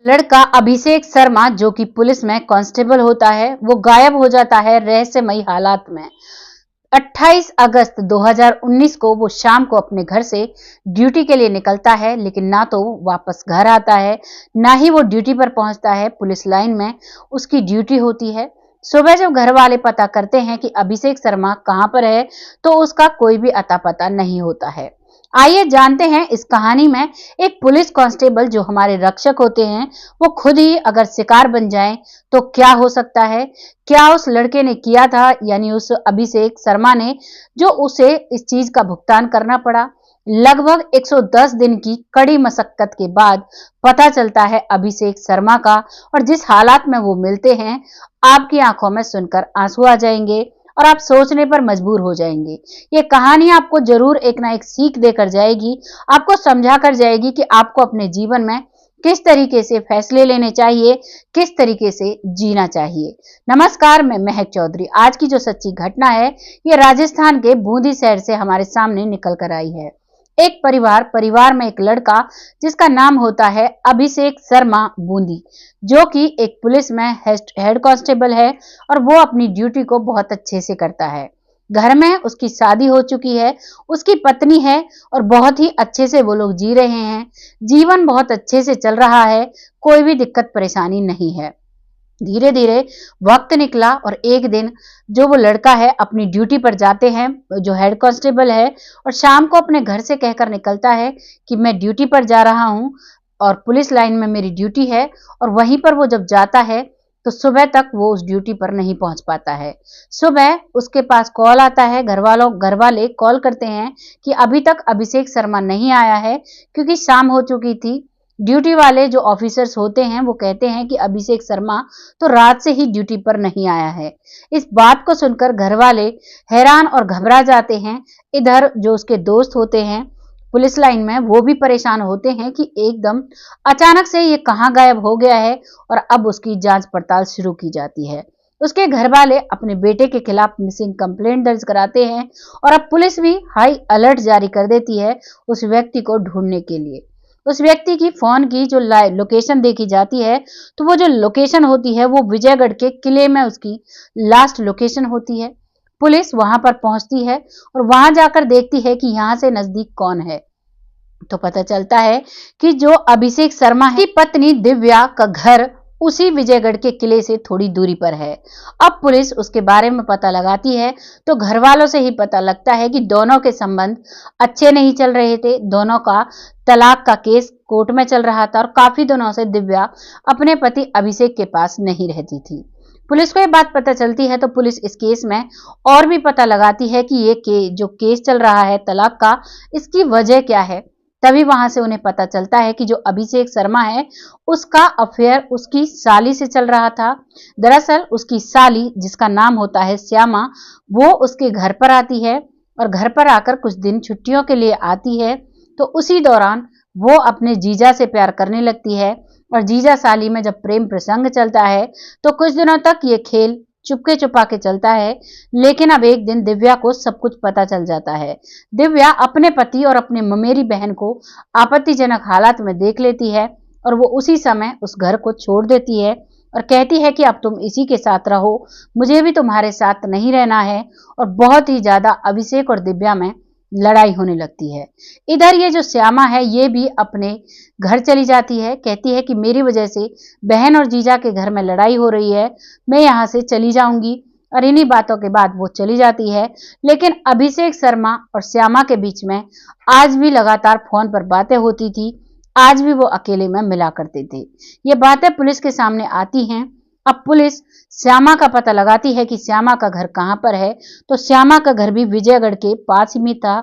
लड़का अभिषेक शर्मा जो कि पुलिस में कांस्टेबल होता है, वो गायब हो जाता है रहस्यमयी हालात में। 28 अगस्त 2019 को वो शाम को अपने घर से ड्यूटी के लिए निकलता है, लेकिन ना तो वो वापस घर आता है, ना ही वो ड्यूटी पर पहुंचता है। पुलिस लाइन में उसकी ड्यूटी होती है। सुबह जब घर वाले पता करते हैं कि अभिषेक शर्मा कहां पर है, तो उसका कोई भी अता पता नहीं होता है। आइए जानते हैं इस कहानी में एक पुलिस कांस्टेबल जो हमारे रक्षक होते हैं, वो खुद ही अगर शिकार बन जाएं तो क्या हो सकता है। क्या उस लड़के ने किया था, यानी उस अभिषेक शर्मा ने, जो उसे इस चीज का भुगतान करना पड़ा। लगभग 110 दिन की कड़ी मशक्कत के बाद पता चलता है अभिषेक शर्मा का, और जिस हालात में वो मिलते हैं, आपकी आंखों में सुनकर आंसू आ जाएंगे और आप सोचने पर मजबूर हो जाएंगे। ये कहानी आपको जरूर एक ना एक सीख देकर जाएगी, आपको समझा कर जाएगी कि आपको अपने जीवन में किस तरीके से फैसले लेने चाहिए, किस तरीके से जीना चाहिए। नमस्कार, मैं महक चौधरी। आज की जो सच्ची घटना है, ये राजस्थान के बूंदी शहर से हमारे सामने निकल कर आई है। एक परिवार में एक लड़का जिसका नाम होता है अभिषेक शर्मा बूंदी, जो कि एक पुलिस में हेड कांस्टेबल है और वो अपनी ड्यूटी को बहुत अच्छे से करता है। घर में उसकी शादी हो चुकी है, उसकी पत्नी है और बहुत ही अच्छे से वो लोग जी रहे हैं। जीवन बहुत अच्छे से चल रहा है, कोई भी दिक्कत परेशानी नहीं है। धीरे धीरे वक्त निकला और एक दिन जो वो लड़का है अपनी ड्यूटी पर जाते हैं, जो हेड कांस्टेबल है, और शाम को अपने घर से कहकर निकलता है कि मैं ड्यूटी पर जा रहा हूं और पुलिस लाइन में मेरी ड्यूटी है। और वहीं पर वो जब जाता है तो सुबह तक वो उस ड्यूटी पर नहीं पहुंच पाता है। सुबह उसके पास कॉल आता है, घर वाले कॉल करते हैं कि अभी तक अभिषेक शर्मा नहीं आया है, क्योंकि शाम हो चुकी थी। ड्यूटी वाले जो ऑफिसर्स होते हैं वो कहते हैं कि अभिषेक शर्मा तो रात से ही ड्यूटी पर नहीं आया है। इस बात को सुनकर घर वाले हैरान और घबरा जाते हैं। इधर जो उसके दोस्त होते हैं पुलिस लाइन में, वो भी परेशान होते हैं कि एकदम अचानक से ये कहां गायब हो गया है, और अब उसकी जांच पड़ताल शुरू की जाती है। उसके घर वाले अपने बेटे के खिलाफ मिसिंग कंप्लेंट दर्ज कराते हैं और अब पुलिस भी हाई अलर्ट जारी कर देती है उस व्यक्ति को ढूंढने के लिए। उस व्यक्ति की फोन की जो लोकेशन देखी जाती है, तो वो जो लोकेशन होती है वो विजयगढ़ के किले में उसकी लास्ट लोकेशन होती है। पुलिस वहां पर पहुंचती है और वहां जाकर देखती है कि यहां से नजदीक कौन है। तो पता चलता है कि जो अभिषेक शर्मा की पत्नी दिव्या का घर उसी विजयगढ़ के किले से थोड़ी दूरी पर है। अब पुलिस उसके बारे में पता लगाती है तो घर वालों से ही पता लगता है कि दोनों के संबंध अच्छे नहीं चल रहे थे। दोनों का तलाक का केस कोर्ट में चल रहा था और काफी दिनों से दिव्या अपने पति अभिषेक के पास नहीं रहती थी। पुलिस को ये बात पता चलती है तो पुलिस इस केस में और भी पता लगाती है कि ये जो केस चल रहा है तलाक का, इसकी वजह क्या है। तभी वहां से उन्हें पता चलता है कि जो अभिषेक शर्मा है, उसका अफेयर उसकी साली से चल रहा था। दरअसल उसकी साली, जिसका नाम होता है श्यामा, वो उसके घर पर आती है और घर पर आकर कुछ दिन छुट्टियों के लिए आती है। तो उसी दौरान वो अपने जीजा से प्यार करने लगती है और जीजा साली में जब प्रेम प्रसंग चलता है तो कुछ दिनों तक ये खेल चुपके चुपा के चलता है। लेकिन अब एक दिन दिव्या को सब कुछ पता चल जाता है। दिव्या अपने पति और अपने ममेरी बहन को आपत्तिजनक हालात में देख लेती है और वो उसी समय उस घर को छोड़ देती है और कहती है कि अब तुम इसी के साथ रहो, मुझे भी तुम्हारे साथ नहीं रहना है। और बहुत ही ज्यादा अभिषेक और दिव्या में लड़ाई होने लगती है। इधर ये जो श्यामा है, ये भी अपने घर चली जाती है, कहती है कि मेरी वजह से बहन और जीजा के घर में लड़ाई हो रही है, मैं यहाँ से चली जाऊंगी। और इन्हीं बातों के बाद वो चली जाती है। लेकिन अभिषेक शर्मा और श्यामा के बीच में आज भी लगातार फोन पर बातें होती थी, आज भी वो अकेले में मिला करते थे। ये बातें पुलिस के सामने आती हैं। अब पुलिस श्यामा का पता लगाती है कि श्यामा का घर कहां पर है। तो श्यामा का घर भी विजयगढ़ के पास ही में था,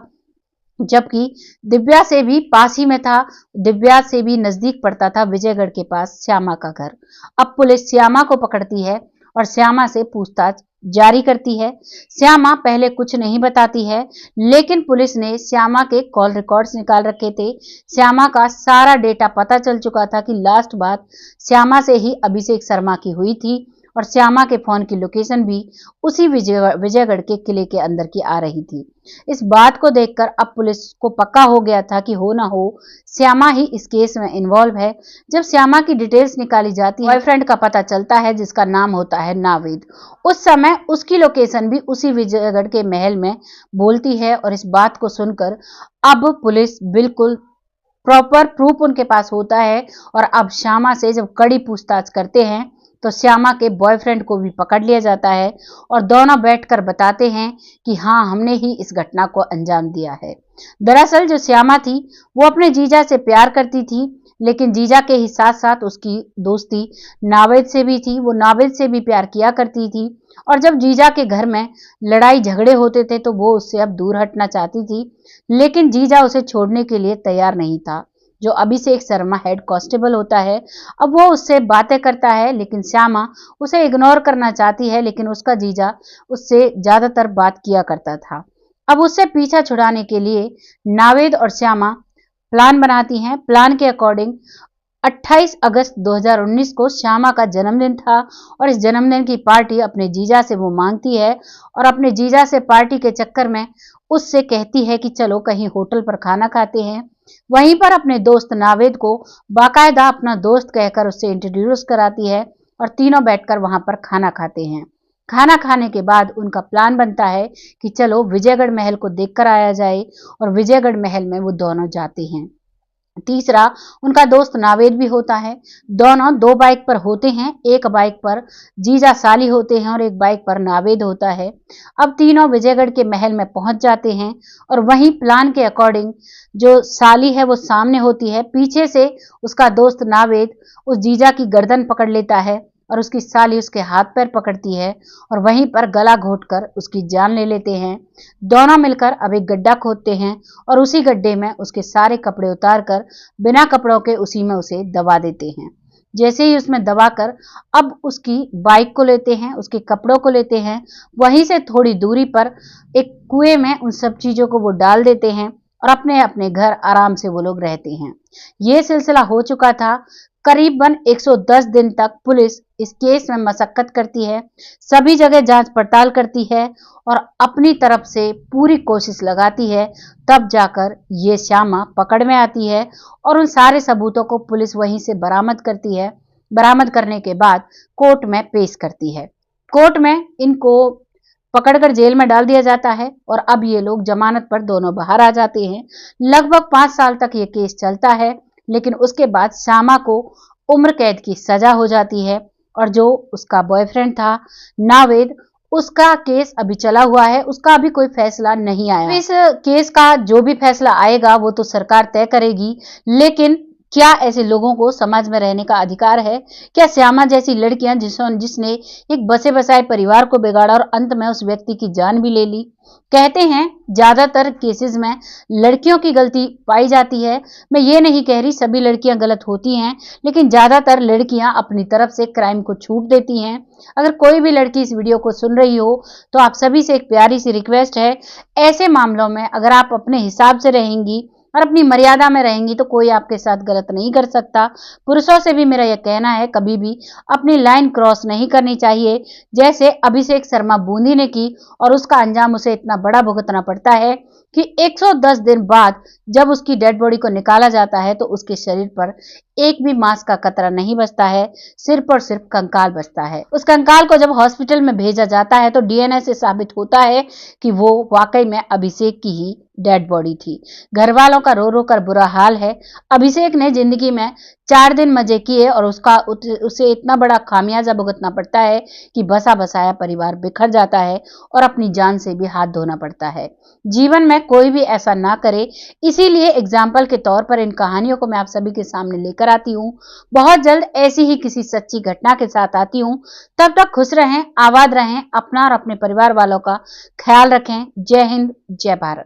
जबकि दिव्या से भी पास ही में था। दिव्या से भी नजदीक पड़ता था विजयगढ़ के पास श्यामा का घर। अब पुलिस श्यामा को पकड़ती है और श्यामा से पूछताछ जारी करती है। श्यामा पहले कुछ नहीं बताती है, लेकिन पुलिस ने श्यामा के कॉल रिकॉर्ड्स निकाल रखे थे। श्यामा का सारा डेटा पता चल चुका था कि लास्ट बात श्यामा से ही अभिषेक शर्मा की हुई थी और श्यामा के फोन की लोकेशन भी उसी विजयगढ़ के किले के अंदर की आ रही थी। इस बात को देखकर अब पुलिस को पक्का हो गया था कि हो ना हो श्यामा ही इस केस में इन्वॉल्व है। जब श्यामा की डिटेल्स निकाली जाती है, बॉयफ्रेंड का पता चलता है जिसका नाम होता है नावेद। उस समय उसकी लोकेशन भी उसी विजयगढ़ के महल में बोलती है और इस बात को सुनकर अब पुलिस बिल्कुल प्रॉपर प्रूफ उनके पास होता है और अब श्यामा से जब कड़ी पूछताछ करते हैं तो श्यामा के बॉयफ्रेंड को भी पकड़ लिया जाता है और दोनों बैठकर बताते हैं कि हाँ, हमने ही इस घटना को अंजाम दिया है। दरअसल जो श्यामा थी वो अपने जीजा से प्यार करती थी, लेकिन जीजा के ही साथ साथ उसकी दोस्ती नावेद से भी थी। वो नावेद से भी प्यार किया करती थी और जब जीजा के घर में लड़ाई झगड़े होते थे तो वो उससे अब दूर हटना चाहती थी, लेकिन जीजा उसे छोड़ने के लिए तैयार नहीं था। जो अभिषेक शर्मा हेड कांस्टेबल होता है, अब वो उससे बातें करता है, लेकिन श्यामा उसे इग्नोर करना चाहती है, लेकिन उसका जीजा उससे ज्यादातर बात किया करता था। अब उससे पीछा छुड़ाने के लिए नावेद और श्यामा प्लान बनाती हैं। प्लान के अकॉर्डिंग 28 अगस्त 2019 को श्यामा का जन्मदिन था और इस जन्मदिन की पार्टी अपने जीजा से वो मांगती है और अपने जीजा से पार्टी के चक्कर में उससे कहती है कि चलो कहीं होटल पर खाना खाते हैं। वहीं पर अपने दोस्त नावेद को बाकायदा अपना दोस्त कहकर उससे इंट्रोड्यूस कराती है और तीनों बैठकर वहां पर खाना खाते हैं। खाना खाने के बाद उनका प्लान बनता है कि चलो विजयगढ़ महल को देखकर आया जाए और विजयगढ़ महल में वो दोनों जाते हैं। तीसरा उनका दोस्त नावेद भी होता है। दोनों दो बाइक पर होते हैं, एक बाइक पर जीजा साली होते हैं और एक बाइक पर नावेद होता है। अब तीनों विजयगढ़ के महल में पहुंच जाते हैं और वहीं प्लान के अकॉर्डिंग जो साली है वो सामने होती है, पीछे से उसका दोस्त नावेद उस जीजा की गर्दन पकड़ लेता है और उसकी साली उसके हाथ पैर पकड़ती है और वहीं पर गला घोंटकर उसकी जान ले लेते हैं। दोनों मिलकर अब एक गड्ढा खोदते हैं और उसी गड्ढे में उसके सारे कपड़े उतारकर बिना कपड़ों के उसी में उसे दबा देते हैं। जैसे ही उसमें दबाकर अब उसकी बाइक को लेते हैं, उसके कपड़ों को लेते हैं, वहीं से थोड़ी दूरी पर एक कुएं में उन सब चीजों को वो डाल देते हैं और अपने अपने घर आराम से वो लोग रहते हैं। ये सिलसिला हो चुका था। करीबन 110 दिन तक पुलिस इस केस में मशक्कत करती है, सभी जगह जांच पड़ताल करती है और अपनी तरफ से पूरी कोशिश लगाती है, तब जाकर ये श्यामा पकड़ में आती है और उन सारे सबूतों को पुलिस वहीं से बरामद करती है। बरामद करने के बाद कोर्ट में पेश करती है। कोर्ट में इनको पकड़कर जेल में डाल दिया जाता है और अब ये लोग जमानत पर दोनों बाहर आ जाते हैं। लगभग 5 साल तक ये केस चलता है, लेकिन उसके बाद श्यामा को उम्र कैद की सजा हो जाती है और जो उसका बॉयफ्रेंड था नावेद, उसका केस अभी चला हुआ है, उसका अभी कोई फैसला नहीं आया। इस केस का जो भी फैसला आएगा वो तो सरकार तय करेगी, लेकिन क्या ऐसे लोगों को समाज में रहने का अधिकार है? क्या श्यामा जैसी लड़कियां जिसने एक बसे बसाए परिवार को बिगाड़ा और अंत में उस व्यक्ति की जान भी ले ली? कहते हैं ज्यादातर केसेस में लड़कियों की गलती पाई जाती है। मैं ये नहीं कह रही सभी लड़कियां गलत होती हैं, लेकिन ज्यादातर लड़कियां अपनी तरफ से क्राइम को छूट देती हैं। अगर कोई भी लड़की इस वीडियो को सुन रही हो तो आप सभी से एक प्यारी सी रिक्वेस्ट है, ऐसे मामलों में अगर आप अपने हिसाब से रहेंगी और अपनी मर्यादा में रहेंगी तो कोई आपके साथ गलत नहीं कर सकता। पुरुषों से भी मेरा यह कहना है, कभी भी अपनी लाइन क्रॉस नहीं करनी चाहिए, जैसे अभिषेक शर्मा बूंदी ने की और उसका अंजाम उसे इतना बड़ा भुगतना पड़ता है कि 110 दिन बाद जब उसकी डेड बॉडी को निकाला जाता है तो उसके शरीर पर एक भी मांस का कतरा नहीं बचता है, सिर्फ और सिर्फ कंकाल बचता है। उस कंकाल को जब हॉस्पिटल में भेजा जाता है तो डीएनए से साबित होता है कि वो वाकई में अभिषेक की ही डेड बॉडी थी। घर वालों का रो रो कर बुरा हाल है। अभिषेक ने जिंदगी में 4 दिन मजे किए और उसे इतना बड़ा खामियाजा भुगतना पड़ता है कि बसा बसाया परिवार बिखर जाता है और अपनी जान से भी हाथ धोना पड़ता है। जीवन में कोई भी ऐसा ना करे, इसीलिए एग्जाम्पल के तौर पर इन कहानियों को मैं आप सभी के सामने लेकर आती हूँ। बहुत जल्द ऐसी ही किसी सच्ची घटना के साथ आती हूँ। तब तक खुश रहें, आबाद रहें, अपना और अपने परिवार वालों का ख्याल रखें। जय हिंद, जय भारत।